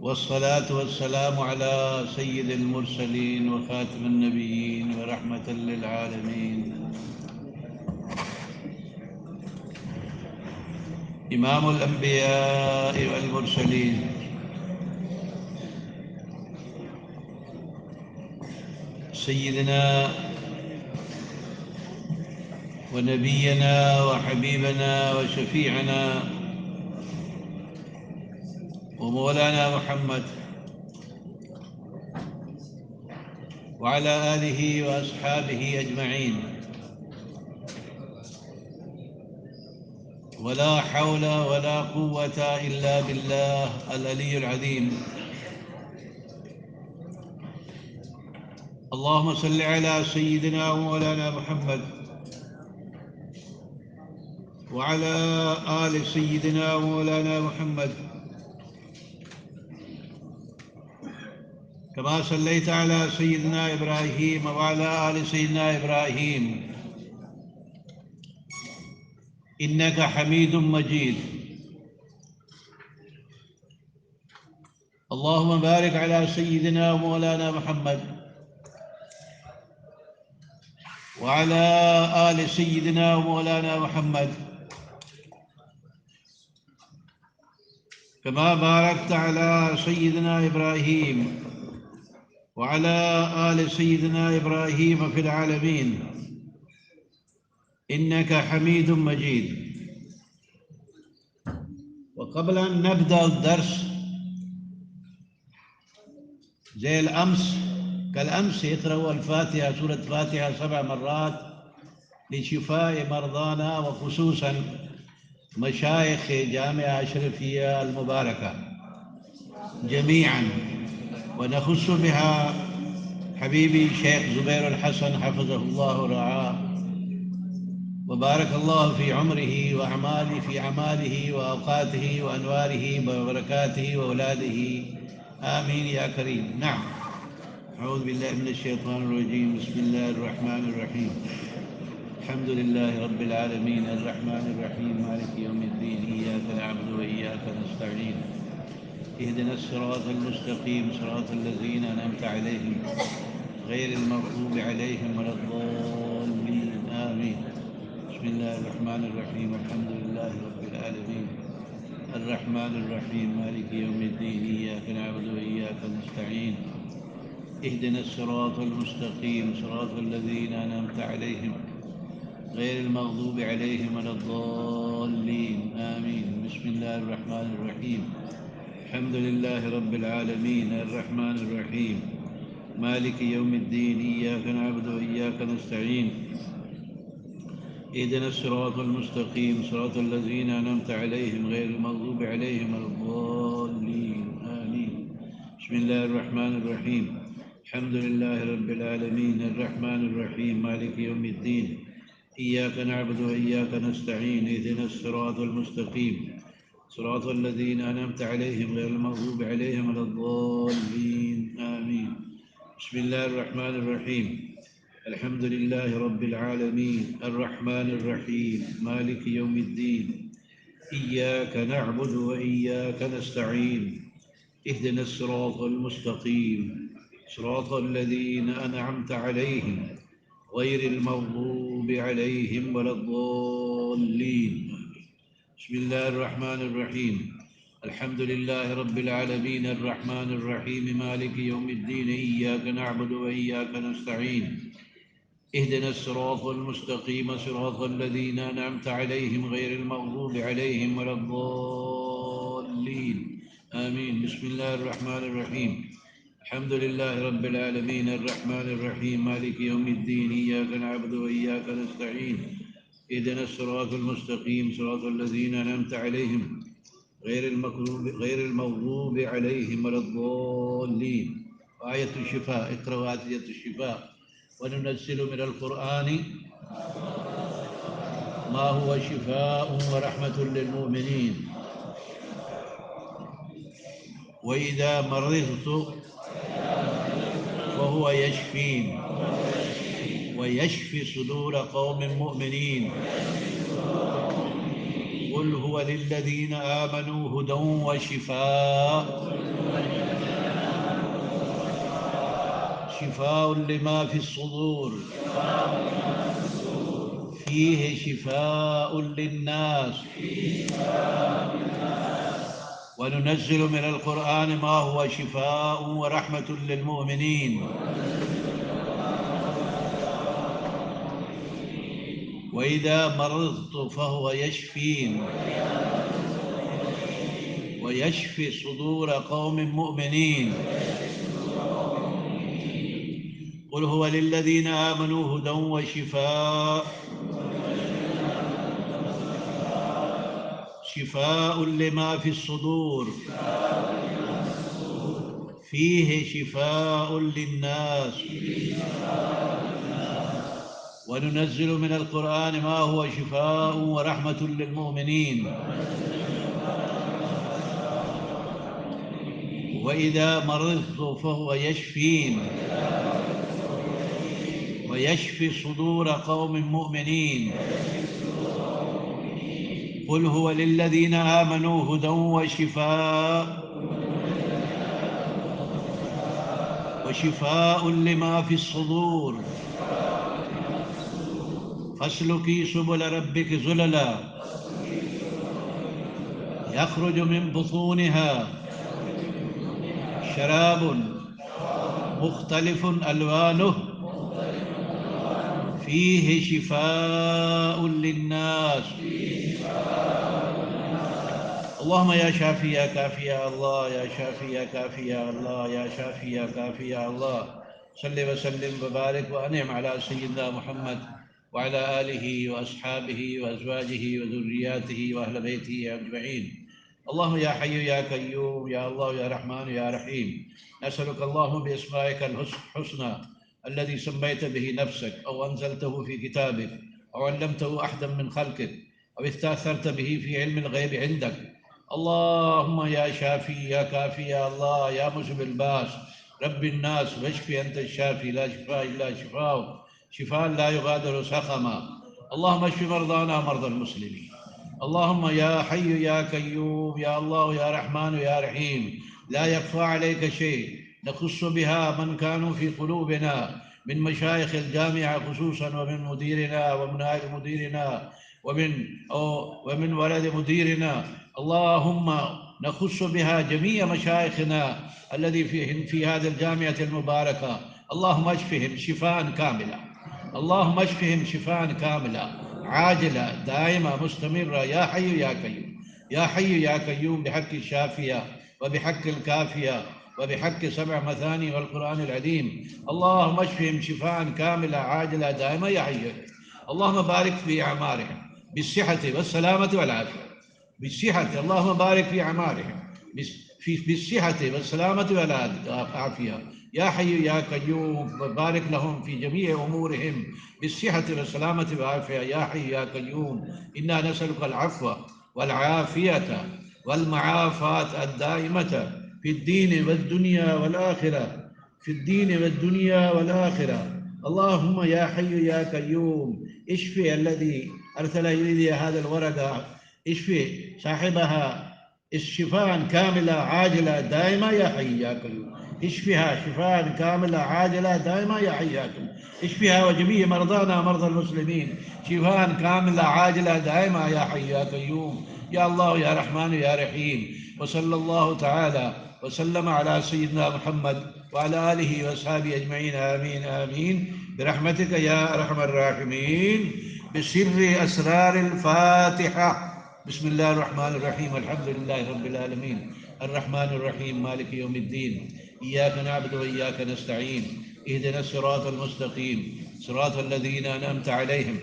والصلاة والسلام على سيد المرسلين وخاتم النبيين ورحمة للعالمين إمام الأنبياء والمرسلين سيدنا ونبينا وحبيبنا وشفيعنا ومولانا محمد وعلى آله وأصحابه أجمعين، ولا حول ولا قوة إلا بالله العلي العظيم. اللهم صل على سيدنا ومولانا محمد وعلى آل سيدنا ومولانا محمد كما صليت على سيدنا إبراهيم وعلى آل سيدنا إبراهيم إنك حميد مجيد. اللهم بارك على سيدنا ومولانا محمد وعلى آل سيدنا ومولانا محمد كما باركت على سيدنا إبراهيم وعلى آل سيدنا إبراهيم في العالمين إنك حميد مجيد. وقبل أن نبدأ الدرس زي الأمس كالأمس يقرأوا الفاتحة، سورة الفاتحة 7 مرات لشفاء مرضانا وخصوصا مشايخ جامعة أشرفية المباركة جميعا، ونخص بها حبيبي شيخ زبير الحسن حفظه الله ورعاه وبارك الله في عمره وأعماله في أعماله وأوقاته وأنواره وبركاته وأولاده، آمين يا كريم. نعم، أعوذ بالله من الشيطان الرجيم. بسم الله الرحمن الرحيم. الحمد لله رب العالمين الرحمن الرحيم مالك يوم الدين إياك نعبد وإياك نستعين اهدنا الصراط المستقيم صراط الذين أنعمت عليهم غير المغضوب عليهم ولا الضالين، آمين. بسم الله الرحمن الرحيم. الحمد لله رب العالمين الرحمن الرحيم مالك يوم الدين إياك نعبد وإياك نستعين اهدنا الصراط المستقيم صراط الذين أنعمت عليهم غير المغضوب عليهم ولا الضالين، آمين. بسم الله الرحمن الرحيم. الحمد لله رب العالمين الرحمن الرحيم مالك يوم الدين إياك نعبد وإياك نستعين اهدنا الصراط المستقيم صراط الذين أنعمت عليهم غير المغضوب عليهم ولا الضالين، آمين. بسم الله الرحمن الرحيم. الحمد لله رب العالمين الرحمن الرحيم مالك يوم الدين إياك نعبد وإياك نستعين اهدنا الصراط المستقيم صراط الذين أنعمت عليهم غير المغضوب عليهم ولا الضالين، آمين. بسم الله الرحمن الرحيم. الحمد لله رب العالمين الرحمن الرحيم مالك يوم الدين إياك نعبد وإياك نستعين اهدنا الصراط المستقيم صراط الذين أنعمت عليهم غير المغضوب عليهم ولا الضالين. بسم الله الرحمن الرحيم. الحمد لله رب العالمين الرحمن الرحيم مالك يوم الدين إياك نعبد وإياك نستعين اهدنا الصراط المستقيم صراط الذين أنعمت عليهم غير المغضوب عليهم ولا الضالين، آمين. بسم الله الرحمن الرحيم. الحمد لله رب العالمين الرحمن الرحيم مالك يوم الدين إياك نعبد وإياك نستعين اهدنا الصراط المستقيم صراط الذين أنعمت عليهم غير المغضوب عليهم ولا الضالين. آية الشفاء، اقرأوا آية الشفاء. وننزل من القرآن ما هو شفاء ورحمة للمؤمنين وإذا مرضت فهو يشفين ويشفي صدور قوم مؤمنين هو للذين آمنوا هدى وشفاء شفاء لما في الصدور فيه شفاء للناس وننزل من القرآن ما هو شفاء ورحمة للمؤمنين وإذا مرضت فهو يشفين ويشفي صدور قوم مؤمنين قل هو للذين آمنوا هدى وشفاء شفاء لما في الصدور فيه شفاء للناس وننزل من القرآن ما هو شفاء ورحمة للمؤمنين وإذا مرضت فهو يشفين ويشفي صدور قوم مؤمنين قل هو للذين آمنوا هدى وشفاء لما في الصدور فاسلكي سبل ربك ذللا يخرج من بطونها شراب مختلف ألوانه فيه شفاء للناس اللهم يا شافي يا كافي يا الله يا شافي يا كافي يا الله يا شافي يا كافي يا الله صل وسلم وبارك وأنعم على سيدنا محمد وعلى آله وأصحابه وأزواجه وذرياته وأهل بيته أجمعين اللهم يا حي يا قيوم يا الله يا رحمن يا رحيم نسألك اللهم بأسمائك الحسنى الذي سميت به نفسك أو أنزلته في كتابك أو علمته أحدا من خلقك أو استأثرت به في علم الغيب عندك اللهم يا شافي يا كافي يا الله يا مذهب الباس رب الناس واشفي أنت الشافي لا شفاء إلا شفاؤك شفاء لا يغادر سقما اللهم اشف مرضانا مرضى المسلمين اللهم يا حي يا قيوم يا الله يا رحمن يا رحيم لا يخفى عليك شيء نخص بها من كانوا في قلوبنا من مشايخ الجامعة خصوصا ومن مديرنا ومن نائب مديرنا ومن ولد مديرنا اللهم نخص بها جميع مشايخنا الذي في هذه الجامعة المباركة اللهم اشفهم شفاء كاملا اللهم اشفهم شفاء كاملا عاجلة دائمة مستمرة يا حي يا قيوم يا حي يا قيوم بحق الشافية وبحق الكافية وبحق 7 مثاني والقرآن العظيم اللهم اشفهم شفاء كاملا عاجلا دائما يا حي اللهم بارك في أعمارهم بالصحة والسلامة والعافية بالصحة اللهم بارك في أعمارهم بالصحة والسلامة والعافية يا حي يا قيوم وبارك لهم في جميع أمورهم بالصحة والسلامة والعافية يا حي يا قيوم إنا نسألك العفو والعافية والمعافاة الدائمة في الدين والدنيا والآخرة في الدين والدنيا والآخرة اللهم يا حي يا قيوم اشفي الذي أرسل إلي هذا الورقة اشفي صاحبها الشفاء كاملة عاجلة دائما يا حي يا قيوم اشفها شفاء كاملة عاجلة دائما يا حي يا قيوم اشفها وجميع مرضانا مرضى المسلمين شفاء كاملة عاجلة دائما يا حي يا قيوم يا الله يا رحمن يا رحيم وصلى الله تعالى وسلم على سيدنا محمد وعلى آله وأصحابه أجمعين آمين آمين برحمتك يا أرحم الراحمين بسر أسرار الفاتحة بسم الله الرحمن الرحيم الحمد لله رب العالمين الرحمن الرحيم مالك يوم الدين إياك نعبد وإياك نستعين اهدنا الصراط المستقيم صراط الذين أنعمت عليهم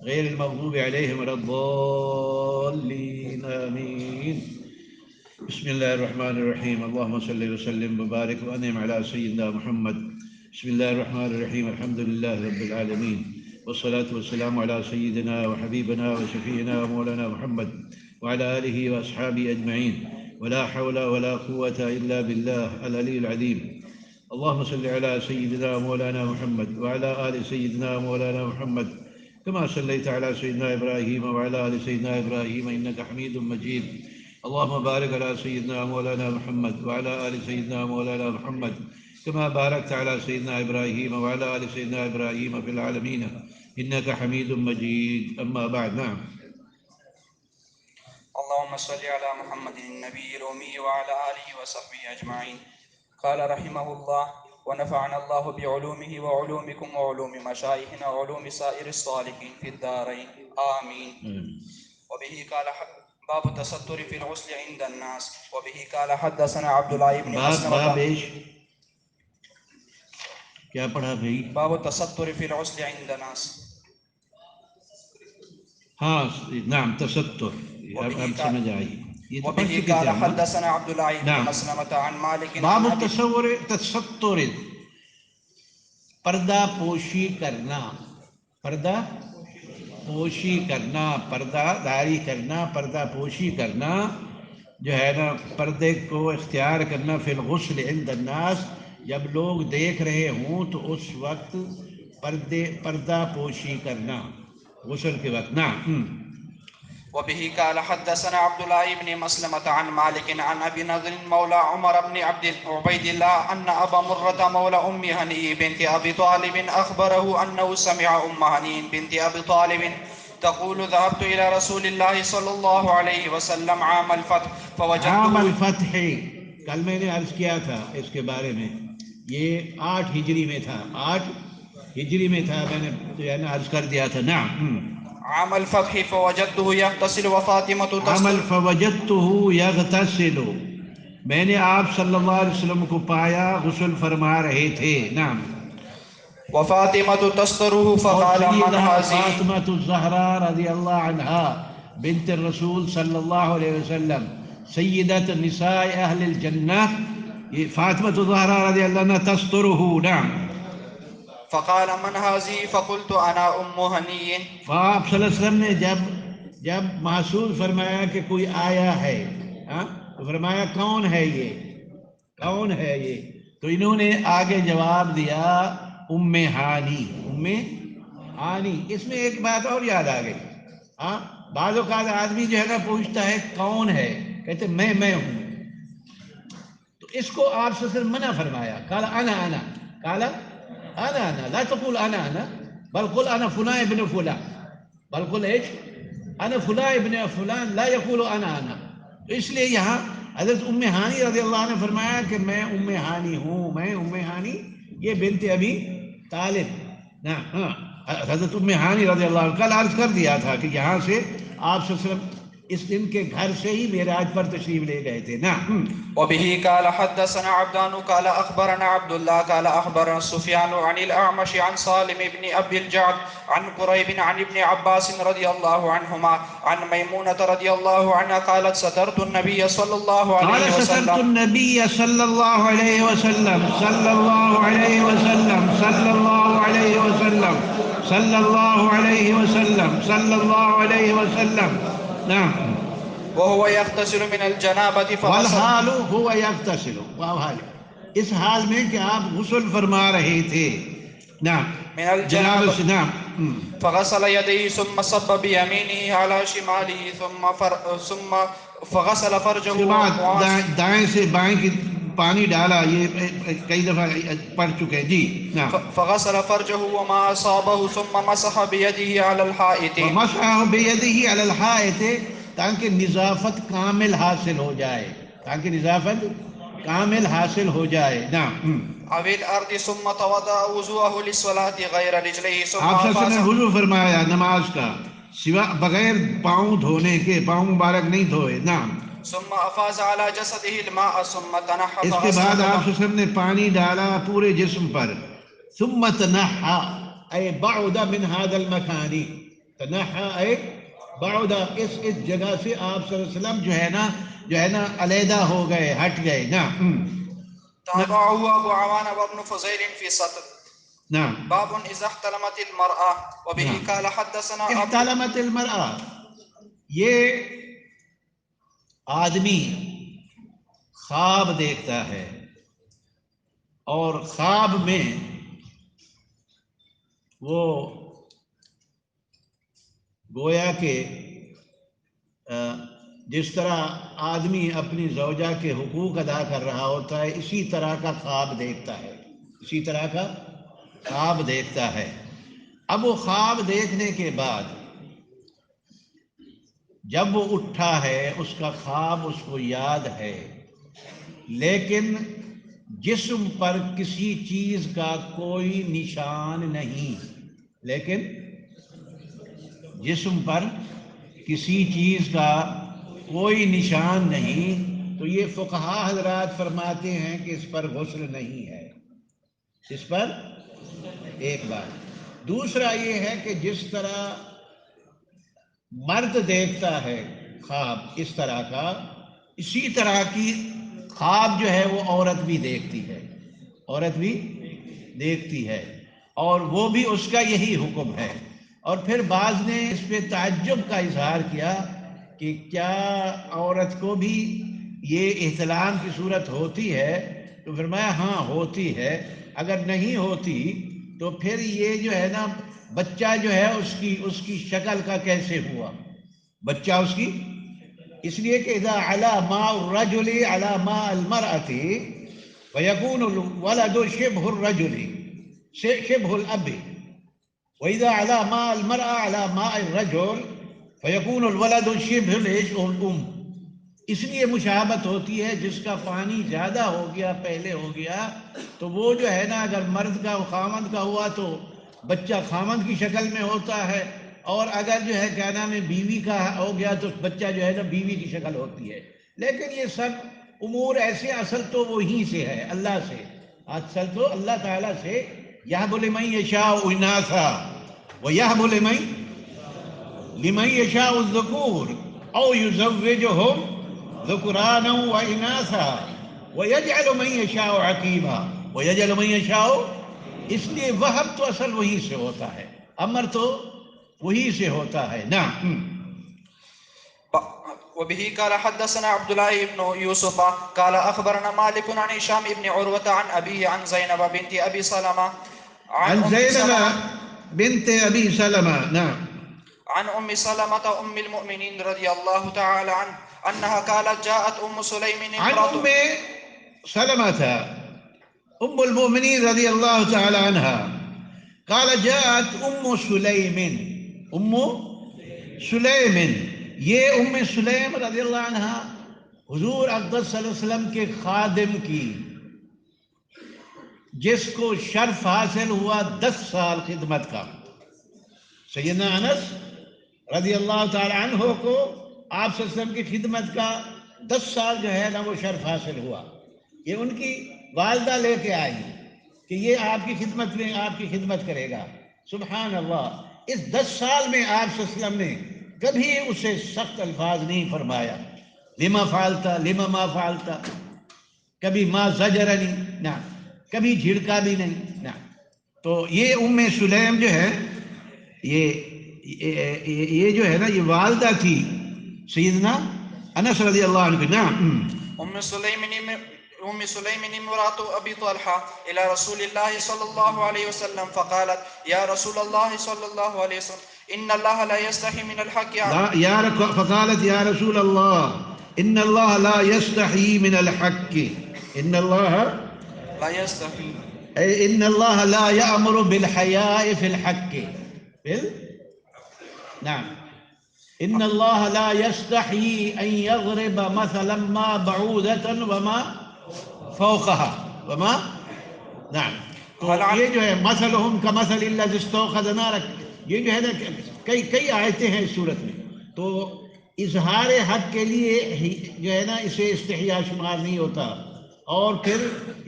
غير المغضوب عليهم ولا الضالين آمين بسم الله الرحمن الرحيم اللهم صل وسلم وبارك وأنعم على سيدنا محمد بسم الله الرحمن الرحيم الحمد لله رب العالمين والصلاة والسلام على سيدنا وحبيبنا وشفيعنا ومولانا محمد وعلى آله وأصحابه أجمعين ولا حول ولا قوة إلا بالله العلي العظيم اللهم صل على سيدنا ومولانا محمد وعلى آل سيدنا ومولانا محمد كما صليت على سيدنا إبراهيم وعلى آل سيدنا إبراهيم إنك حميد مجيد. اللهم بارك على سيدنا مولانا محمد وعلى آل سيدنا مولانا محمد كما باركت على سيدنا إبراهيم وعلى آل سيدنا إبراهيم في العالمين إنك حميد مجيد. أما بعد. نعم. اللهم صل على محمد النبي الأمي وعلى آله وصحبه أجمعين. قال رحمه الله: ونفعنا الله بعلومه وعلومكم وعلوم مشايخنا وعلوم سائر الصالحين في الدارين آمين. وبه قال باب التستر في الغسل عند الناس. وبه قال حدثنا عبد الله بن مسلمة. باب ايش؟ کیا پڑھا بھائی؟ باب التستر في الغسل عند الناس. ہاں نعم تستر. اب سمجھ آئی. وبه قال حدثنا عبد الله بن مسلمة عن مالك. باب التستر پردہ پوشی کرنا. پردہ پوشی کرنا، پردہ داری کرنا، پردہ پوشی کرنا جو ہے نا، پردے کو اختیار کرنا فی الغسل عند الناس، جب لوگ دیکھ رہے ہوں تو اس وقت پردہ پوشی کرنا غسل کے وقت. نعم. وبه قال حدثنا عبد الله بن مسلمة عن مالك عن أبي نضر مولى عمر بن عبيد الله أن أبا مرة مولى أم هني بنت أبي طالب أخبره أنه سمع أم هني بنت أبي طالب تقول: ذهبت إلى رسول الله صلى الله عليه وسلم عام الفتح عام الفتح کل میں نے عرض کیا تھا اس کے بارے میں، یہ 8 ہجری میں تھا، 8 ہجری میں تھا، میں نے جو ہے نا عرض کر دیا تھا. نعم. عام الفتح فوجدته يغتسل وفاطمة تستر. عمل فوجدته يغتسل، میں نے آپ صلی اللہ علیہ وسلم کو پایا غسل فرما رہے تھے. نعم. وفاطمة تستره فقال: من هذه؟ فاطمة الزهراء رضی اللہ عنہا بنت الرسول صلی اللہ علیہ وسلم سیدت نساء اہل الجنہ، فاطمة الزهراء رضی اللہ عنہ تستره. نعم. فقال: من هذه؟ فقلت: انا ام ہنی. آپ صلی اللہ علیہ وسلم نے جب محسوس فرمایا کہ کوئی آیا ہے تو فرمایا کون ہے یہ، کون ہے یہ؟ تو انہوں نے آگے جواب دیا ام ہانی. ام ہانی. اس میں ایک بات اور یاد آ گئی. بعض اوقات آدمی جو ہے نا پوچھتا ہے کون ہے، کہتے میں ہوں، تو اس کو آپ صلی اللہ علیہ وسلم منع فرمایا. قال انا قال انا لا تقول انا بل قل انا فلان ابن فلان، بل قل ايش انا فلان ابن فلان، لا يقول انا. تو اس لیے یہاں حضرت ام ہانی رضی اللہ عنہ نے فرمایا کہ میں ام ہانی ہوں، میں ام ہانی، یہ بنت ابی طالب. حضرت ام ہانی رضی اللہ عنہ کل عرض کر دیا تھا کہ یہاں سے آپ صلی اللہ علیہ وسلم اس دن کے گھر سے ہی معراج پر تشریف لے گئے تھے. نعم. وبه قال حدثنا عبدان قال اخبرنا عبد الله قال اخبرنا سفيان عن الاعمش عن سالم بن ابي الجعد عن قريب عن ابن عباس رضي الله عنهما عن ميمونة رضي الله عنها قالت: سترت النبي صلى الله عليه وسلم. سترت النبي صلى الله عليه وسلم صلى الله عليه وسلم صلى الله عليه وسلم صلى الله عليه وسلم صلى الله عليه وسلم. نعم. وهو يغتسل من الجنابة والحال هو يغتسل، اس حال میں کہ آپ غسل فرما رہے تھے. نعم. من الجنابة. نعم. فغسل يديه ثم صب بيمينه على شماله ثم فغسل فرجه. دائیں سے بائیں کی پانی ڈالا، یہ کئی دفعہ پڑھ چکے. جی. نعم. فغسل فرجه وما أصابه ثم مسح بيده على الحائط. ومسح بيده على الحائط، تاکہ نظافت کامل حاصل ہو جائے، تاکہ نظافت کامل حاصل ہو جائے. نعم. او الارض ثم توضأ وضوءه للصلاة غير رجليه ثم آپ نے وضو فرمایا نماز کا سوا بغیر پاؤں دھونے کے، پاؤں مبارک نہیں دھوئے. نعم. ثم افاض على جسده الماء ثم تنحى. اس کے بعد آپ نے پانی ڈالا پورے جسم پر. ثم تنحى اے بعد من هذا المكان، تنحى اے بعد، اس جگہ سے آپ صلی اللہ علیہ وسلم جو ہے نا علیحدہ ہو گئے، ہٹ گئے. نعم. تابعه ابو عوان وابن فضيل في سطر. نعم. باب اذا احتلمت المرأة. وبه قال حدثنا احتلمت المرأة، یہ آدمی خواب دیکھتا ہے اور خواب میں وہ گویا کہ جس طرح آدمی اپنی زوجہ کے حقوق ادا کر رہا ہوتا ہے، اسی طرح کا خواب دیکھتا ہے، اسی طرح کا خواب دیکھتا ہے۔ اب وہ خواب دیکھنے کے بعد جب وہ اٹھا ہے، اس کا خواب اس کو یاد ہے، لیکن جسم پر کسی چیز کا کوئی نشان نہیں، لیکن جسم پر کسی چیز کا کوئی نشان نہیں، تو یہ فقہا حضرات فرماتے ہیں کہ اس پر غسل نہیں ہے، اس پر ایک بات۔ دوسرا یہ ہے کہ جس طرح مرد دیکھتا ہے خواب اس طرح کا، اسی طرح کی خواب جو ہے وہ عورت بھی دیکھتی ہے، عورت بھی دیکھتی ہے، اور وہ بھی اس کا یہی حکم ہے۔ اور پھر بعض نے اس پہ تعجب کا اظہار کیا کہ کیا عورت کو بھی یہ احتلام کی صورت ہوتی ہے؟ تو فرمایا ہاں ہوتی ہے، اگر نہیں ہوتی تو پھر یہ جو ہے نا بچہ جو ہے اس کی شکل کا کیسے ہوا بچہ اس کی؟ اس لیے کہ اذا علا ماء الرجل علی ماء المرأة فيكون الولد شبه الرجل شبه الأب، وإذا علا ماء المرأة على ماء الرجل فيكون الولد شبه الأم۔ اس لیے مشابہت ہوتی ہے، جس کا پانی زیادہ ہو گیا، پہلے ہو گیا، تو وہ جو ہے نا اگر مرد کا خامند کا ہوا تو بچہ خامند کی شکل میں ہوتا ہے، اور اگر جو ہے کیا نام ہے بیوی کا ہو گیا تو بچہ جو ہے نا بیوی کی شکل ہوتی ہے۔ لیکن یہ سب امور ایسے اصل تو وہیں سے ہے، اللہ سے، اصل تو اللہ تعالیٰ سے۔ یَهْبُ لِمَن يَشَاءُ إِنَاثًا وَيَهْبُ لِمَن يَشَاءُ الذُّكُورَ أَوْ يُزَوِّجُهُمْ ذُكْرَانًا وَإِنَاثًا وَيَجْعَلُ مَن يَشَاءُ عَقِيمًا وَيَجْعَلُ مَن يَشَاءُ۔ اس لیے وہب تو اصل وہی سے ہوتا ہے، امر تو وہی سے ہوتا ہے۔ نعم۔ وبه قال حدثنا عبد الله بن يوسف قال أخبرنا مالك عن هشام بن عروة عن أبيه عن زينب بنت أبي سلمة عن زينب بنت أبي سلمة، نعم، عن أم سلمة أم المؤمنين رضي الله تعالى عنه أنها قالت جاءت أم سليم عن أم سلمة أم المؤمنين رضي الله تعالى عنها قال جاءت أم سليم، أم سليم، یہ ام سلیم رضی اللہ عنہ حضور اقدس صلی اللہ علیہ وسلم کے خادم کی، جس کو شرف حاصل ہوا 10 سال خدمت کا۔ سیدنا انس رضی اللہ تعالی عنہ کو آپ صلی اللہ علیہ وسلم کی خدمت کا 10 سال جو ہے نا وہ شرف حاصل ہوا۔ یہ ان کی والدہ لے کے آئی کہ یہ آپ کی خدمت میں آپ کی خدمت کرے گا۔ سبحان اللہ، اس 10 سال میں آپ صلی اللہ علیہ وسلم نے کبھی اسے سخت الفاظ نہیں فرمایا، لما فعلتا لما ما فعلتا، کبھی ما زجرنی، نہ کبھی جھڑکا بھی نہیں، نہ۔ تو یہ ام سلیم جو ہے یہ جو ہے نا یہ والدہ تھی سیدنا انس رضی اللہ عنہ۔ نعم۔ أم سليم امرأة أبي طلحة إلى رسول الله صلى الله عليه وسلم فقالت يا رسول الله صلى الله عليه وسلم إن الله لا يستحي من الحق فقالت يا رسول الله إن الله لا يستحي من الحق، إن الله لا يستحي، أي إن الله لا يأمر بالحياء في الحق، نعم، إن الله لا يستحي أن يضرب مثلا ما بعوضة وما فوقها وما، نعم۔ تو یہ جو ہے مثلهم كمثل الذي استوقد نارا، یہ جو ہے نا کئی آیتیں ہیں اس صورت میں، تو اظہار حق کے لیے جو ہے نا اسے استحیاء شمار نہیں ہوتا، اور پھر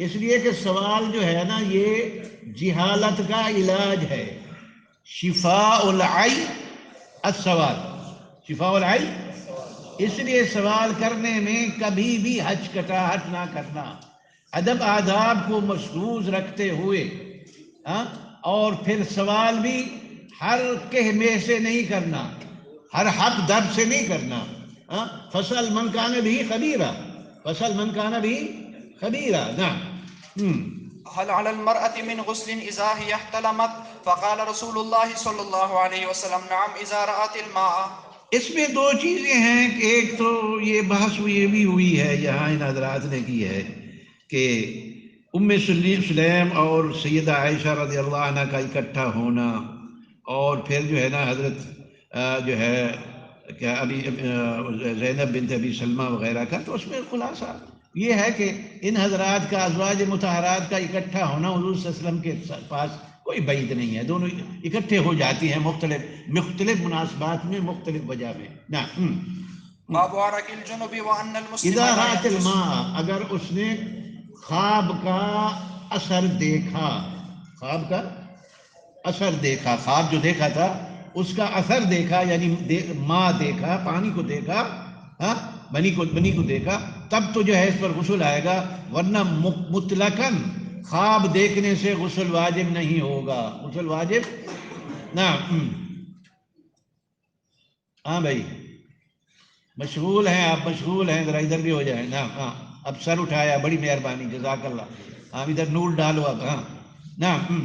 اس لیے کہ سوال جو ہے نا یہ جہالت کا علاج ہے، شفاء العی السوال، شفاء العی، اس لیے سوال کرنے میں کبھی بھی ہچکچاہٹ نہ کرنا، ادب آداب کو مشروط رکھتے ہوئے، اور پھر سوال بھی ہر کہمے سے نہیں کرنا، ہر حق درد سے نہیں کرنا۔ فسأل من کان بھی خبیرہ، فسأل من کان بھی خبیرہ، نعم۔ هل على المرأة من غسل إذا هي احتلمت؟ فقال رسول الله صلى الله عليه وسلم نعم إذا رأت الماء. اس میں دو چیزیں ہیں کہ ایک تو یہ بحث یہ بھی ہوئی ہے یہاں ان حضرات نے کی ہے کہ ام سلیم اور سیدہ عائشہ رضی اللہ عنہ کا اکٹھا ہونا، اور پھر جو ہے نا حضرت جو ہے کیا ابھی زینب بنت ابی سلمہ وغیرہ کا، تو اس میں خلاصہ یہ ہے کہ ان حضرات کا ازواج مطہرات کا اکٹھا ہونا حضور صلی اللہ علیہ وسلم کے پاس کوئی بعید نہیں ہے، دونوں اکٹھے ہو جاتی ہیں مختلف مناسبات میں، مختلف وجہ میں. نعم. باب عرق الجنب وأن المسلم اذا لا رأت ينجس. الماء، اگر اس نے خواب کا اثر دیکھا، خواب کا اثر دیکھا، خواب جو دیکھا تھا اس کا اثر دیکھا، یعنی ماء دیکھا، پانی کو دیکھا، ہاں منی کو دیکھا، تب تو جو ہے اس پر غسل آئے گا، ورنہ مطلقاً خواب دیکھنے سے غسل واجب نہیں ہوگا. غسل واجب نہ. ہاں بھائی مشغول ہیں آپ، مشغول ہیں، ذرا ادھر بھی ہو جائیں. نعم. ہاں اب سر اٹھایا، بڑی مہربانی، جزاک اللہ. ہاں ادھر نور ڈالو اب. ہاں نعم.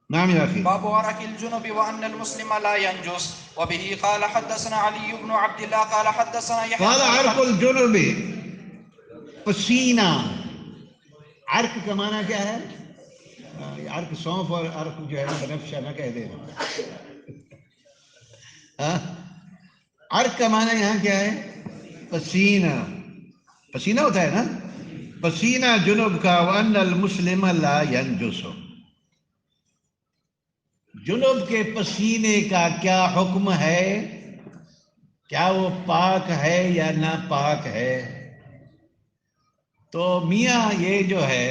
نعم يا أخي. باب عرق الجنب وأن المسلم لا ينجس. وبه قال حدثنا علي بن عبد الله قال حدثنا يحيى قال عرق الجنب، پسینہ. عرق کا معنی کیا ہے؟ عرق سونف اور عرق جو ہے بنفشہ نہ کہہ دے. عرق کا معنی یہاں کیا ہے؟ پسینہ. پسینہ ہوتا ہے نا، پسینہ جنب کا. وَأَنَّ الْمُسْلِمَ لَا يَنْجُسُ، جنب کے پسینے کا کیا حکم ہے؟ کیا وہ پاک ہے یا ناپاک ہے؟ تو میاں یہ جو ہے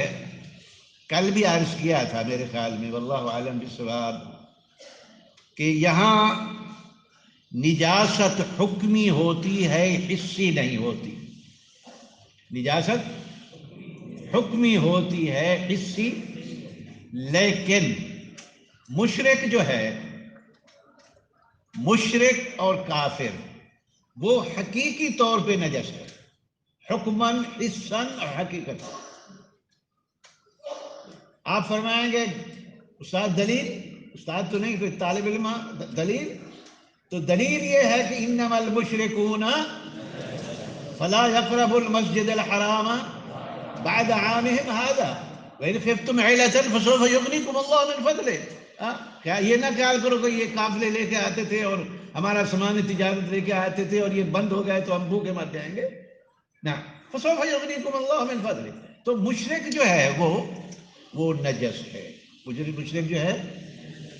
کل بھی عرض کیا تھا میرے خیال میں، واللہ عالم بالصواب، کہ یہاں نجاست حکمی ہوتی ہے، حسی نہیں ہوتی. نجاست حکمی ہوتی ہے، حسی. لیکن مشرک جو ہے، مشرک اور کافر، وہ حقیقی طور پہ نجس ہے، حکماً، حساً اور حقیقت. آپ فرمائیں گے استاد دلیل؟ استاد تو نہیں، کوئی طالب علم. دلیل تو دلیل یہ ہے کہ انما المشرکون فلا يقربوا المسجد الحرام بعد عامهم هذا وإن خفتم عيلة فسوف يغنيكم الله من فضله. کیا یہ نہ خیال کرو کہ یہ قافلے لے کے آتے تھے اور ہمارا سامان تجارت لے کے آتے تھے اور یہ بند ہو گئے تو ہم بھوکے مر جائیں گے. نہ فسوف يغنيكم الله من فضله. تو مشرک جو ہے وہ نجس ہے. مشرک جو ہے،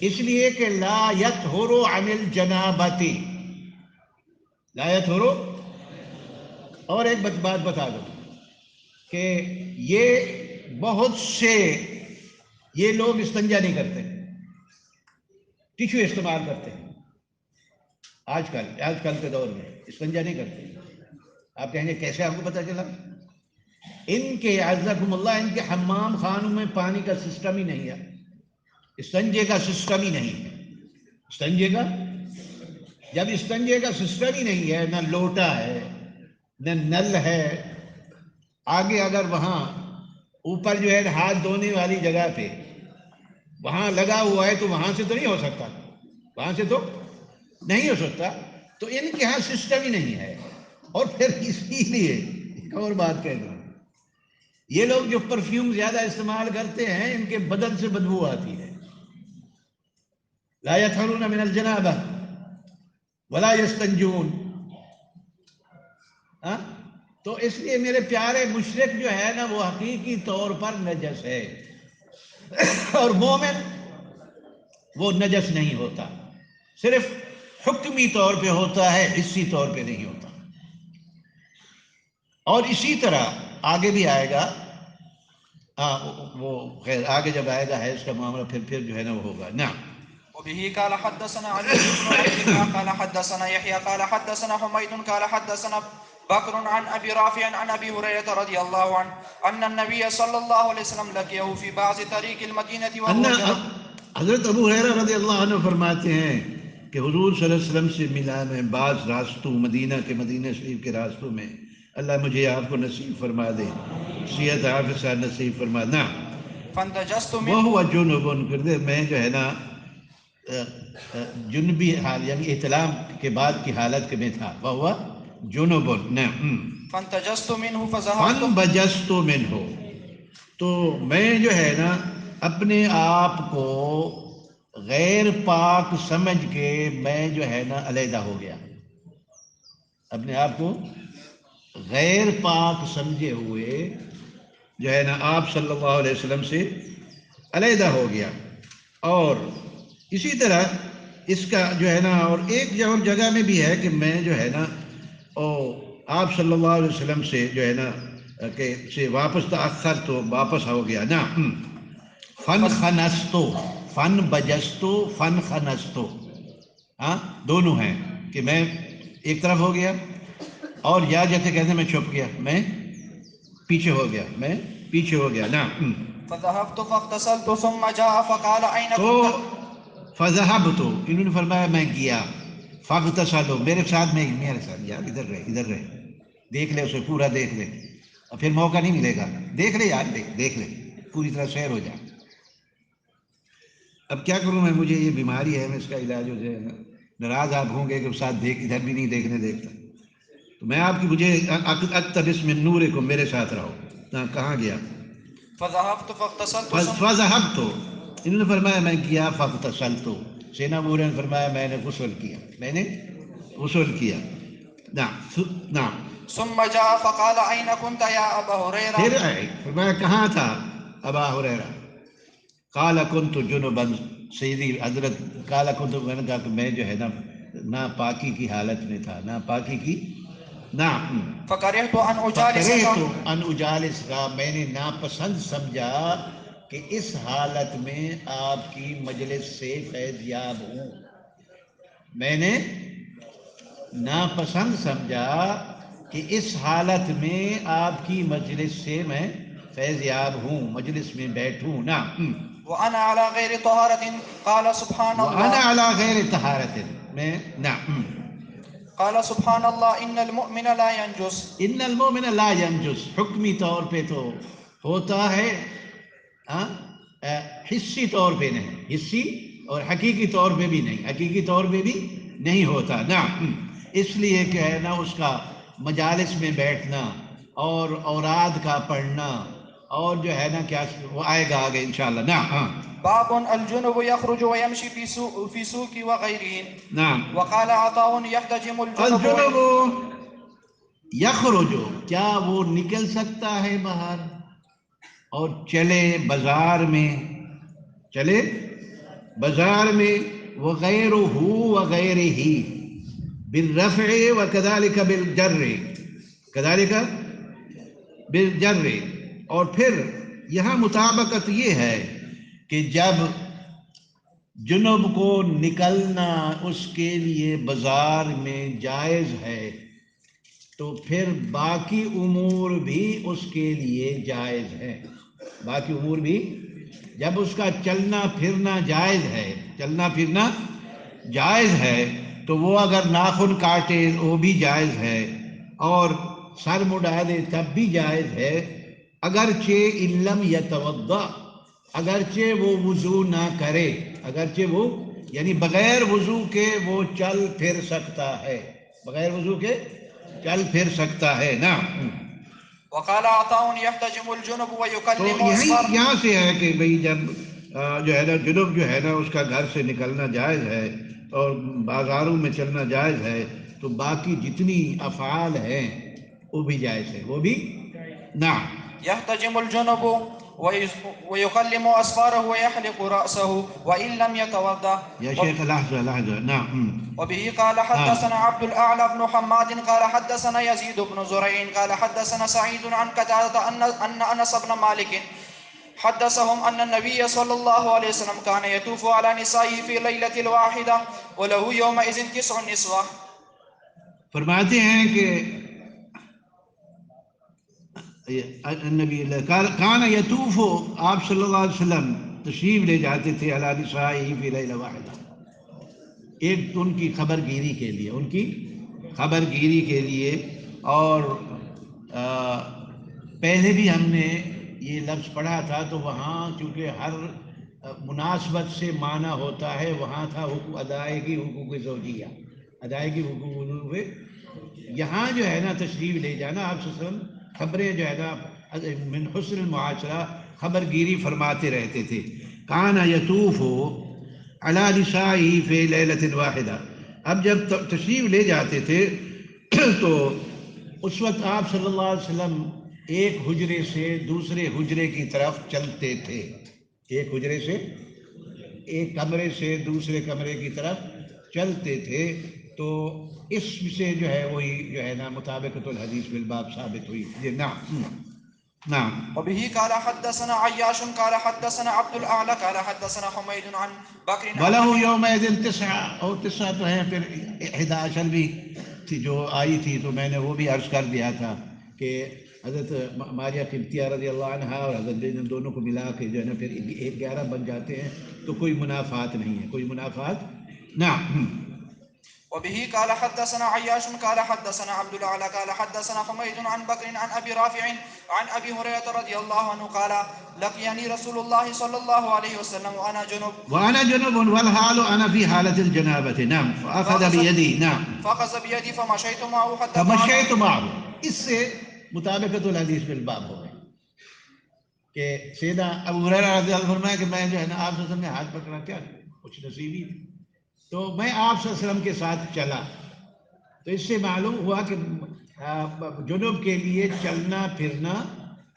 اس لیے کہ لا يطهر عن الجنابۃ، لا يطهر. اور ایک بات بتا دو کہ یہ بہت سے یہ لوگ استنجا نہیں کرتے، ٹیشو استعمال کرتے ہیں. آج کل کے دور میں استنجا نہیں کرتے. آپ کہیں گے کیسے آپ کو پتہ چلا؟ ان کے عزکم اللہ، ان کے حمام خانوں میں پانی کا سسٹم ہی نہیں ہے، استنجے کا سسٹم ہی نہیں ہے. استنجے کا، جب استنجے کا سسٹم ہی نہیں ہے، نہ لوٹا ہے نہ نل ہے، آگے اگر وہاں اوپر جو ہے ہاتھ دھونے والی جگہ پہ وہاں لگا ہوا ہے تو وہاں سے تو نہیں ہو سکتا، وہاں سے تو نہیں ہو سکتا. تو ان کے ہاں سسٹم ہی نہیں ہے. اور پھر اسی لیے ایک اور بات کہہ دوں، یہ لوگ جو پرفیوم زیادہ استعمال کرتے ہیں ان کے بدن سے بدبو آتی ہے. لا يطهرون من الجنابہ ولا يستنجون. تو اس لیے میرے پیارے مشرک جو ہے نا وہ حقیقی طور پر نجس ہے، اور مومن وہ نجس نہیں ہوتا، صرف حکمی طور پہ ہوتا ہے، حسی طور پہ نہیں ہوتا. اور اسی طرح آگے بھی آئے گا، وہ خیر آگے جب آئے گا حیض کا معاملہ پھر جو ہے نا وہ ہوگا. نعم. وبه قال حدثنا علي بن عبد الله قال حدثنا يحيى قال حدثنا حميد قال حدثنا بكر عن ابي رافع عن ابي هريره رضي الله عنه ان النبي صلى الله عليه وسلم لقيه في بعض طريق المدينه وهو جنب. حضرت ابو ہریرہ رضی اللہ عنہ فرماتے ہیں کہ حضور صلی اللہ علیہ وسلم سے ملا میں بعض راستوں، مدینہ شریف کے راستوں میں، اللہ مجھے آپ کو نصیب فرما دے، صحت عافیہ نصیب فرما. نا فانتجست وہ منه ہوا جنوبن کردے، میں جو ہے نا جنبی حال یعنی احتلام کے بعد کی حالت میں تھا. وہ ہوا جنوبن. نعم. فانتجست منه فن فذهبت بجست من ہو، تو میں جو ہے نا اپنے آپ کو غیر پاک سمجھ کے میں جو ہے نا علیحدہ ہو گیا، اپنے آپ کو غیر پاک سمجھے ہوئے جو ہے نا آپ صلی اللہ علیہ وسلم سے علیحدہ ہو گیا. اور اسی طرح اس کا جو ہے نا اور ایک اور جگہ میں بھی ہے کہ میں جو ہے نا آپ صلی اللہ علیہ وسلم سے جو ہے نا کہ سے واپس تاخر تو واپس ہو گیا نا. فن خنستو، فن بجستو، فن خنستو، ہاں دونوں ہیں کہ میں ایک طرف ہو گیا، اور یا جیسے کہتے ہیں میں چھپ گیا، میں پیچھے ہو گیا، میں پیچھے ہو گیا نا. فذهبت فاغتسلت ثم جاء فقال أين تو كنت؟ فذهب، تو انہوں نے فرمایا میں گیا، فاغتسلوا میرے ساتھ، میں میرے ساتھ، یار ادھر رہے ادھر رہے، دیکھ لے اسے پورا دیکھ لے، اور پھر موقع نہیں ملے گا، دیکھ لے یار، دیکھ لے پوری طرح سیر ہو جائے. اب کیا کروں میں، مجھے یہ بیماری ہے، میں اس کا علاج ہو جائے نا. ناراض آپ ہوں گے کہ ساتھ دیکھ ادھر بھی نہیں دیکھنے دیکھتا، تو میں آپ کی مجھے اقتبس من نورکم، میرے ساتھ رہو. کہاں گیا؟ فذهبت فاغتسلت ثم فذهبت، انہوں نے فرمایا میں گیا، فاغتسلت، سینا ابو ہریرہ نے فرمایا میں نے غسل کیا، میں نے غسل کیا. نعم. ثم جاء فقال أين كنت يا أبا هريرة؟ پھر آئے، فرمایا کہاں تھا ابا ہریرہ؟ قال كنت جنبا، سیدی حضرت قال كنت، میں نے کہا کہ میں جو ہے نا ناپاکی کی حالت میں تھا، ناپاکی کی. نعم. فكرهت أن فکرے أجالسك تو ان اجالس کا، میں نے ناپسند سمجھا کہ اس حالت میں آپ کی مجلس سے فیض یاب ہوں. میں نے ناپسند سمجھا کہ اس حالت میں آپ کی مجلس سے میں فیض یاب ہوں، مجلس میں بیٹھوں نا. وأنا على غير طهارة. قال سبحان وأنا الله. على غیر طہارت، میں نعم. قال سبحان الله إن المؤمن لا ينجس. ان المؤمن لا ينجس، حکمی طور پہ تو ہوتا ہے، حصی طور پہ نہیں، حصی اور حقیقی طور پہ بھی نہیں، حقیقی طور پہ بھی نہیں ہوتا نا. اس لیے کہ ہے نا اس کا مجالس میں بیٹھنا اور اوراد کا پڑھنا، اور جو ہے نا کیا وہ آئے گا آگے انشاءاللہ نا. باب الجنب يخرج ويمشي في سوق وغيره. نعم. وقال عطاء يحتجم الجنب الجنب یخرج، کیا وہ نکل سکتا ہے باہر اور چلے بازار میں، چلے بازار میں، وغیرہ وغیرہ، بالرفع وكذلك بالجر، كذلك بالجر. اور پھر یہاں مطابقت یہ ہے کہ جب جنب کو نکلنا اس کے لیے بازار میں جائز ہے، تو پھر باقی امور بھی اس کے لیے جائز ہے. باقی امور بھی، جب اس کا چلنا پھرنا جائز ہے، چلنا پھرنا جائز ہے، تو وہ اگر ناخن کاٹے وہ بھی جائز ہے، اور سر مڈا دے تب بھی جائز ہے، اگرچہ علم یتوضا، اگرچہ وہ وضو نہ کرے، اگرچہ وہ یعنی بغیر وضو کے وہ چل پھر سکتا ہے، بغیر وضو کے چل پھر سکتا ہے نا. وقال عطاء يحتجم الجنب تو ويكلم یہی أصفر. یہاں سے ہے کہ بھئی جب جو ہے نا جنوب جو ہے نا اس کا گھر سے نکلنا جائز ہے اور بازاروں میں چلنا جائز ہے، تو باقی جتنی افعال ہیں وہ بھی جائز ہے، وہ بھی نعم. يحتجم الجنب ويكلم أصفاره ويحلق رأسه وإن لم يتوضأ. یا شیخ لحظة لحظة نعم. وبه قال حدثنا عبد الأعلى بن حماد قال حدثنا يزيد بن زريع قال حدثنا سعيد عن قتادة أن أنس بن مالك حدثهم أن النبي صلى الله عليه وسلم كان يطوف على نسائه في ليلة واحدة وله يومئذ 9 نسوة. فرماتے ہیں کہ النبی کان یطوف، آپ صلی اللہ علیہ وسلم تشریف لے جاتے تھے علی نسائہ فی لیلہ واحدہ، ایک ان کی خبر گیری کے لیے، ان کی خبر گیری کے لیے، اور پہلے بھی ہم نے یہ لفظ پڑھا تھا، تو وہاں چونکہ ہر مناسبت سے معنی ہوتا ہے، وہاں تھا ادائیگی حقوق زوجیہ، ادائیگی حقوق. یہاں جو ہے نا تشریف لے جانا، آپ صلی اللہ علیہ وسلم خبریں جو ہے نا من حسن المعاشرہ خبر گیری فرماتے رہتے تھے. کان یطوف علی نسائہ فی لیلۃ واحدہ. اب جب تشریف لے جاتے تھے تو اس وقت آپ صلی اللہ علیہ وسلم ایک حجرے سے دوسرے حجرے کی طرف چلتے تھے، ایک حجرے سے ایک کمرے سے دوسرے کمرے کی طرف چلتے تھے. تو اس سے جو ہے وہی جو ہے نا مطابقت الحدیث بالباب ثابت ہوئی. جی نعم نعم. وبه قال حدثنا عياش قال حدثنا عبد الأعلى قال حدثنا حميد عن بكر عن وله أبي. يومئذ 9 اور 9 تو ہیں، پھر 11 بھی تھی جو آئی تھی، تو میں نے وہ بھی عرض کر دیا تھا کہ حضرت ماریہ قبطیہ رضی اللہ عنہا اور حضرت ان دونوں کو ملا کے جو ہے نا پھر 11 بن جاتے ہیں، تو کوئی منافات نہیں ہے، کوئی منافات. نعم. وبه قال حدثنا عياش قال حدثنا عبد الأعلى قال حدثنا حميد عن بكر عن أبي رافع عن أبي هريرة رضي الله عنه قال لقيني رسول الله صلى الله عليه وسلم وأنا جنب والحال أنا في حالة الجنابة. نعم. فأخذ بيدي. نعم. فأخذ بيدي فمشيت معه حتى فمشيت معه. اس سے مطابقت الحدیث بالباب ہو گئی کہ سیدنا ابو ہریرہ رضی اللہ عنہ فرمایا کہ میں جو ہے نا آپ صلی اللہ علیہ وسلم نے ہاتھ پکڑا، کیا کچھ نصیبی تھی، تو میں آپ صلی اللہ علیہ وسلم کے ساتھ چلا. تو اس سے معلوم ہوا کہ جنوب کے لیے چلنا پھرنا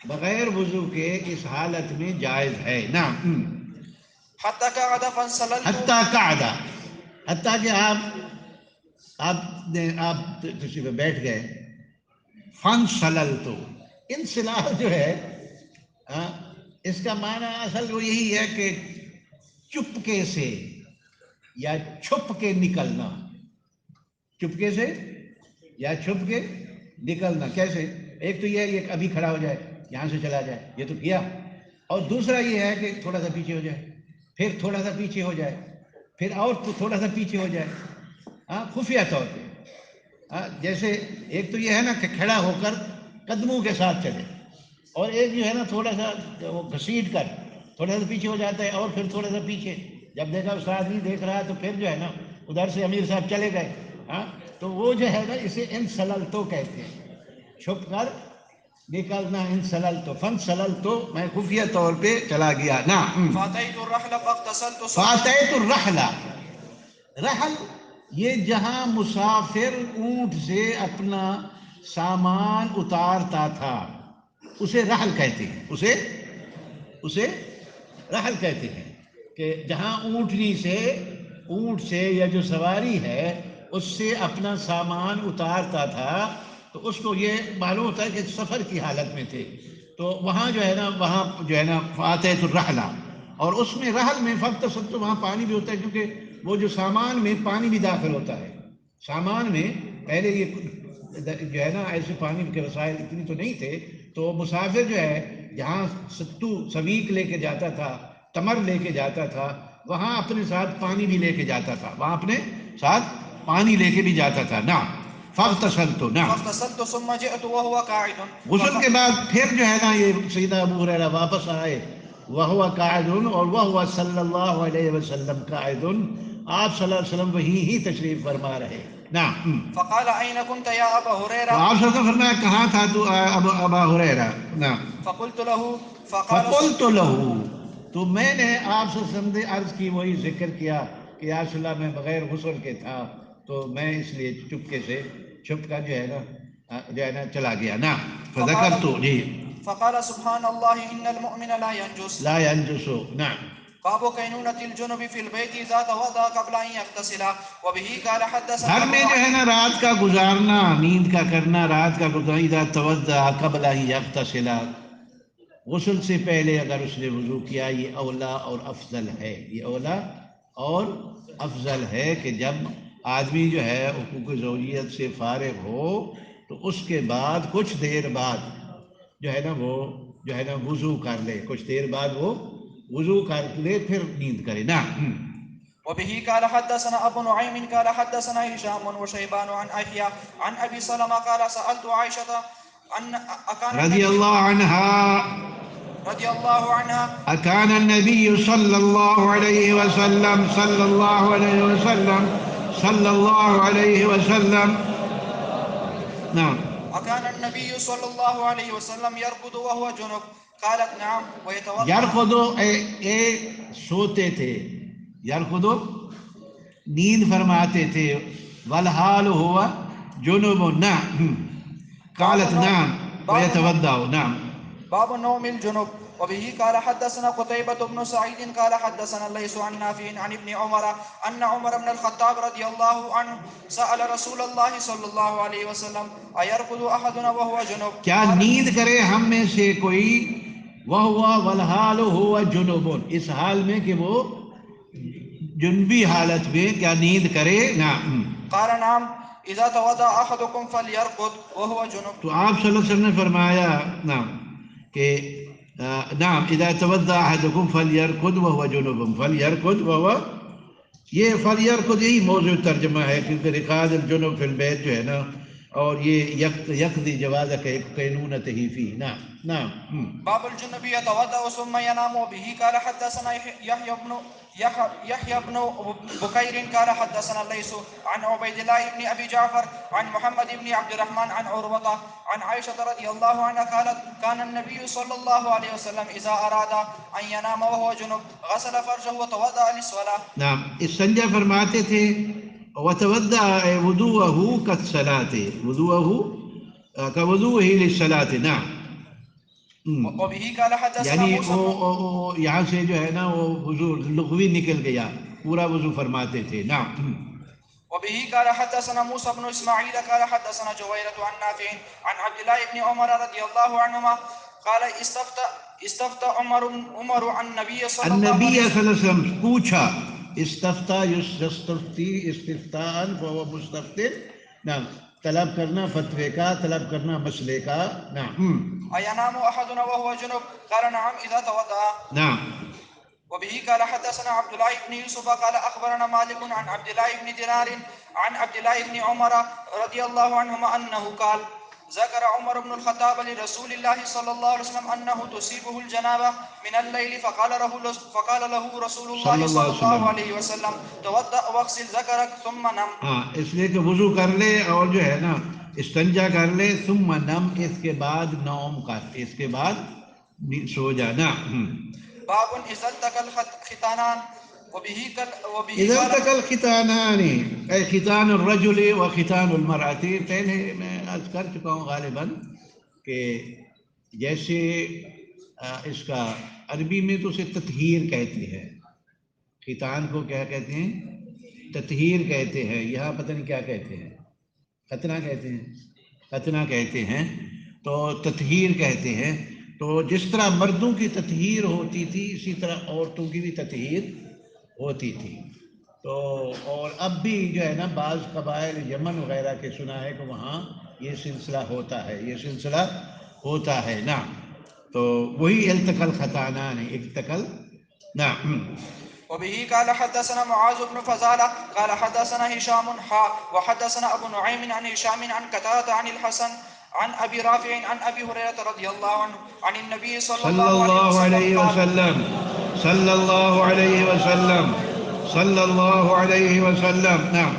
بغیر وضو کے اس حالت میں جائز ہے. نعم. حتى قعد فانسللت حتیٰ کہ آپ تشریف بیٹھ گئے. فانسللت، انسلال جو ہے اس کا معنی اصل وہ یہی ہے کہ چپکے سے یا چھپ کے نکلنا، چپکے سے یا چھپ کے نکلنا. کیسے؟ ایک تو یہ ہے کہ ابھی کھڑا ہو جائے، یہاں سے چلا جائے، یہ تو کیا. اور دوسرا یہ ہے کہ تھوڑا سا پیچھے ہو جائے، پھر تھوڑا سا پیچھے ہو جائے، پھر اور تھوڑا سا پیچھے ہو جائے، خفیہ طور پہ. جیسے ایک تو یہ ہے نا کہ کھڑا ہو کر قدموں کے ساتھ چلے، اور ایک جو ہے نا تھوڑا سا وہ گھسیٹ کر تھوڑا سا پیچھے ہو جاتا ہے، اور پھر تھوڑا سا پیچھے. جب دیکھا استاد نہیں دیکھ رہا تو پھر جو ہے نا ادھر سے امیر صاحب چلے گئے. تو وہ جو ہے نا اسے انسللتو کہتے ہیں، چھپ کر نکلنا. انسللتو فانسللتو، میں خفیہ طور پہ چلا گیا. نعم. فاتيت الرحل فاغتسلت فاتيت الرحل، رحل یہ جہاں مسافر اونٹ سے اپنا سامان اتارتا تھا اسے رحل کہتے ہیں، اسے رحل کہتے ہیں. کہ جہاں اونٹ سے یا جو سواری ہے اس سے اپنا سامان اتارتا تھا، تو اس کو یہ معلوم ہوتا ہے کہ سفر کی حالت میں تھے. تو وہاں جو ہے نا فاتحۃ الرحلہ. اور اس میں رحل میں فاغتسلت، وہاں پانی بھی ہوتا ہے، کیونکہ وہ جو سامان میں پانی بھی داخل ہوتا ہے. سامان میں پہلے یہ جو ہے نا ایسے پانی کے وسائل اتنی تو نہیں تھے، تو مسافر جو ہے جہاں سویق لے کے جاتا تھا، تمر لے کے جاتا تھا، وہاں اپنے ساتھ پانی بھی لے کے جاتا تھا، وہاں اپنے ساتھ پانی لے کے بھی جاتا تھا. نعم. فاغتسلت. نعم. فاغتسلت ثم جئت وهو قاعد. غسل کے بعد پھر جو ہے نا یہ سیدنا ابو ہریرہ واپس آئے، وہو قاعد، اور وہو صلی اللہ علیہ وسلم قاعد، آپ صلی اللہ علیہ وسلم وہیں ہی تشریف فرما رہے. نعم. فقال اين كنت يا ابا تو هريره؟ آپ صلی اللہ علیہ وسلم فرمایا کہاں تھا تو ابا ہریرہ. نعم. فقلت له فقلت له، تو میں نے آپ صلی اللہ علیہ وسلم نے عرض کی، وہی ذکر کیا کہ یا رسول اللہ میں بغیر غسل کے تھا، تو میں اس لیے چپکے سے چھپ کر جو ہے نا چلا گیا. نا فذکرت. جی. فقال سبحان الله ان المؤمن لا ينجس. نعم. باب كينونة الجنب في البيت اذا توضا قبل ان يغتسل. وبه قال حدثنا گھر میں جو ہے نا رات کا گزارنا، نیند کا کرنا، رات کا گزارنا، اذا توضا قبل ان یغتسل، غسل سے پہلے اگر اس نے وضو کیا، یہ اولا اور افضل ہے. یہ اولا اور افضل ہے کہ جب آدمی جو ہے حقوق زوجیت سے فارغ ہو تو اس کے بعد کچھ دیر بعد جو ہے نا وہ جو ہے نا وضو کر لے، کچھ دیر بعد وہ وضو کر لے پھر نیند کرے. نا. وبه قال حدثنا ابو نعيم قال حدثنا هشام وشيبان عن احيى عن ابي سلمة قال سالت عائشة رضی اللہ عنہا رضی اللہ عنہ اکان النبی صلی اللہ علیہ وسلم صلی اللہ علیہ وسلم صلی اللہ علیہ وسلم نعم أكان النبي صلى الله عليه وسلم يرقد وهو جنب؟ قالت نعم ويتوضأ. یرقدو اے سوتے تھے، یرقدو نیند فرماتے تھے، والحال ہوا جنوب نعم قالت نعم ويتوضأ نعم. باب نوم الجنوب. وبه قال حدثنا قتيبة بن سعيد قال حدثنا الليث عن نافع عن ابن عمر أن عمر بن الخطاب رضي الله عنه سأل رسول الله صلى الله عليه وسلم أيرقد أحدنا وهو جنوب؟ کیا نیند کرے ہم میں سے کوئی وہوا والحال ہوا جنوب، اس حال میں کہ وہ جنبی حالت میں کیا نیند کرے؟ نعم. قال نعم اذا توضأ احدكم فليرقد وهو جنوب. تو آپ صلی اللہ علیہ وسلم نے فرمایا نعم کہ نعم اذا توضأ احدكم فليرقد وهو جنوب فليرقد وهو، یہ فلیرقد یہی موضوع ترجمہ ہے، کیونکہ رقاد الجنوب فی البیت جو ہے نا، اور یہ یقضی جواز قینونتہ فی. نعم نعم. باب الجنب يتوضأ ثم ينام. وبه قال حدثنا يحيى بن بكير قال حدثنا الليث عن عبيد الله بن ابي جعفر عن محمد بن عبد الرحمن عن عروة عن عائشة رضي الله عنها قالت كان النبي صلى الله عليه وسلم اذا اراد ان ينام وهو جنب غسل فرجه وتوضأ للصلاة. نعم، استنجا فرماتے تھے وتوضأ وضوءه كالصلاة، وضوءه كوضوءه للصلاة. نعم. وبه قال حدثنا یعنی موسى یہاں سے جو ہے نا وہ وضو لغوی نکل گیا، پورا وضو فرماتے تھے. نعم. وبه قال حدثنا موسى بن اسماعيل قال حدثنا جويرة عن نافع عن عبد الله بن عمر رضي الله عنهما قال استفتى عمر عن النبي صلى الله عليه وسلم پوچھا، استفتى یستفتی استفتاء فهو مستفتن. نعم، طلب کرنا فتوے کا، طلب کرنا مسئلے کا. نعم. أينام أحدنا وهو جنب؟ قال نعم إذا توضأ. نعم. وبه قال حدثنا عبد الله بن يوسف قال أخبرنا مالك عن عبد الله بن دينار عن عبد الله بن عمر رضي الله عنهما أنه قال ذكر عمر بن الخطاب لرسول الله صلى الله عليه وسلم أنه تصيبه الجنابة من الليل فقال له رسول الله صلى الله عليه وسلم توضأ واغسل ذكرك ثم نم. اس لیے کہ وضو کر لے اور جو ہے نا استنجا کر لے، ثم نم، اس کے بعد نوم کر، اس کے بعد سو جانا. باب اذا التقى الختانان. اذا التقى الختانان اے ختان الرجل و ختان المرأة. پہلے میں عرض کر چکا ہوں غالباً کہ جیسے اس کا عربی میں تو اسے تطہیر کہتے ہیں، ختان کو کیا کہتے ہیں؟ تطہیر کہتے ہیں. یہاں پتہ نہیں کیا کہتے ہیں، ختنہ کہتے ہیں، ختنہ کہتے ہیں، تو تطہیر کہتے ہیں. تو جس طرح مردوں کی تطہیر ہوتی تھی اسی طرح عورتوں کی بھی تطہیر ہوتی تھی. تو اور اب بھی جو ہے نا بعض قبائل یمن وغیرہ کے سنا ہے کہ وہاں یہ سلسلہ ہوتا ہے، یہ سلسلہ ہوتا ہے. نعم. تو وہی التقى الختانان، التقى. نعم. وبه قال حدثنا معاذ بن فضالة قال حدثنا هشام وحدثنا أبو نعيم عن هشام عن قتادة عن الحسن عن أبي رافع عن أبي هريرة رضي الله عنه عن النبي صلى الله عليه وسلم صلى الله عليه وسلم صلى الله عليه وسلم. نعم.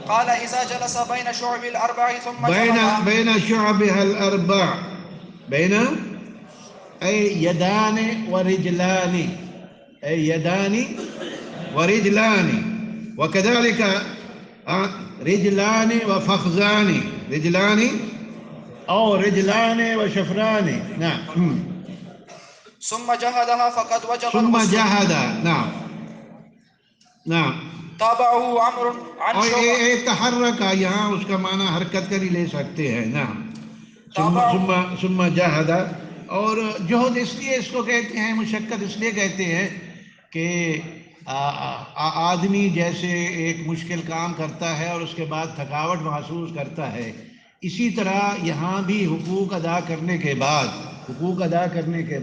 قال إذا جلس بين شعب الأربع ثم بين شعبها الأربع، بين أي يدان ورجلان، أي يدان ورجلان، وكذلك رجلان وفخذان، رجلان أو رجلان وشفران. نعم. ثم جهدها فقد وجب ثم الغسل. جهد. نعم. نعم. تابعه عمرو عن شعبة. تحرک یہاں اس کا معنی حرکت کر ہی لے سکتے ہیں. نعم. ثم جہد، اور جہد اس لیے اس کو کہتے ہیں، مشقت اس لیے کہتے ہیں کہ آدمی جیسے ایک مشکل کام کرتا ہے اور اس کے بعد تھکاوٹ محسوس کرتا ہے، اسی طرح یہاں بھی حقوق ادا کرنے کے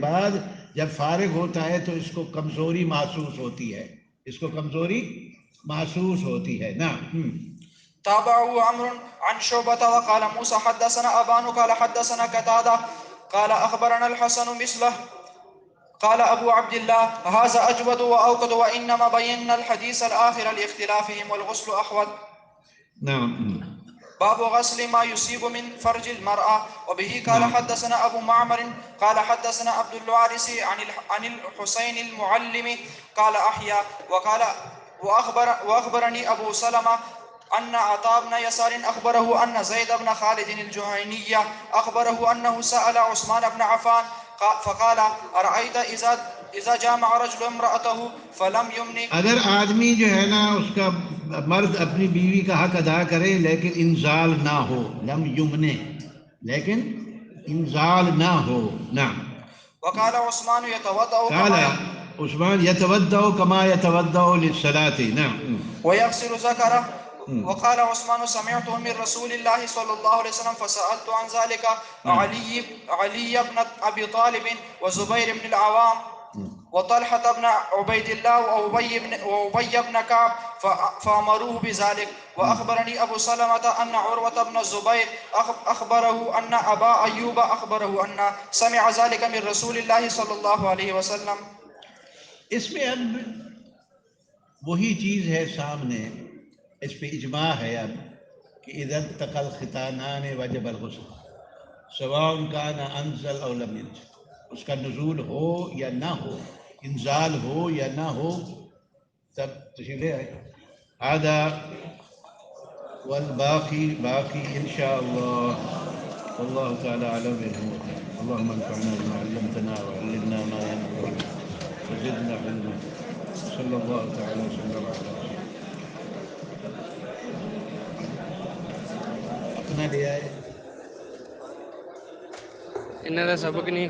بعد جب فارغ ہوتا ہے تو اس کو کمزوری محسوس ہوتی ہے، اس کو کمزوری محسوس ہوتی ہے. نا تابعه عمرو عن شعبة وقال موسى حدثنا أبان قال حدثنا قتادة قال أخبرنا الحسن مثله. قال أبو عبد الله هذا أجود وأوقد وإنما بينا الحديث الآخر لاختلافهم والغسل أحوط. نعم. باب غسل ما يصيب من فرج المرأة. وبه قال نعم. حدثنا أبو معمر قال حدثنا عبد الوارث عن الحسين المعلم قال أحيا وقال وأخبرني أبو سلمة أن عطاء بن يسار أخبره أن زيد بن خالد الجهيني أخبره أنه سأل عثمان بن عفان فقال أرأيت إذا جامع رجل امرأته فلم يمن. اگر آدمی جو ہے نا اس کا مرد اپنی بیوی کا حق ادا کرے لیکن انزال نہ ہو، لم یمنے، لیکن انزال نہ ہو. نعم. وقال عثمان يتوضأ قال عثمان يتودع كما يتودع للصلاة. نعم. ويغسل ذكره. وقال عثمان سمعته من رسول الله صلى الله عليه وسلم فسألت عن ذلك علي بن أبي طالب وزبير بن العوام وطلحة بن عبيد الله وأبي بن كعب فأمروه بذلك. وأخبرني أبو سلمة أن عروة بن الزبير أخبره أن أبا أيوب أخبره أن سمع ذلك من رسول الله صلى الله عليه وسلم. اس میں اب وہی چیز ہے سامنے، اس پہ اجماع ہے اب کہ اذا التقى الختانان وجب الغسل سواء كان انزل او لم ينزل، اس کا نزول ہو یا نہ ہو، انزال ہو یا نہ ہو، تب تشریف لے آئے. هذا والباقي باقي ان شاء الله والله تعالى اعلم بالامور. اللهم انفعنا بما علمتنا وعلمنا ما ينفعنا وزدنا علما. صلى الله تعالى وسلم على اپنا لے آئے. انہوں کا سبق نہیں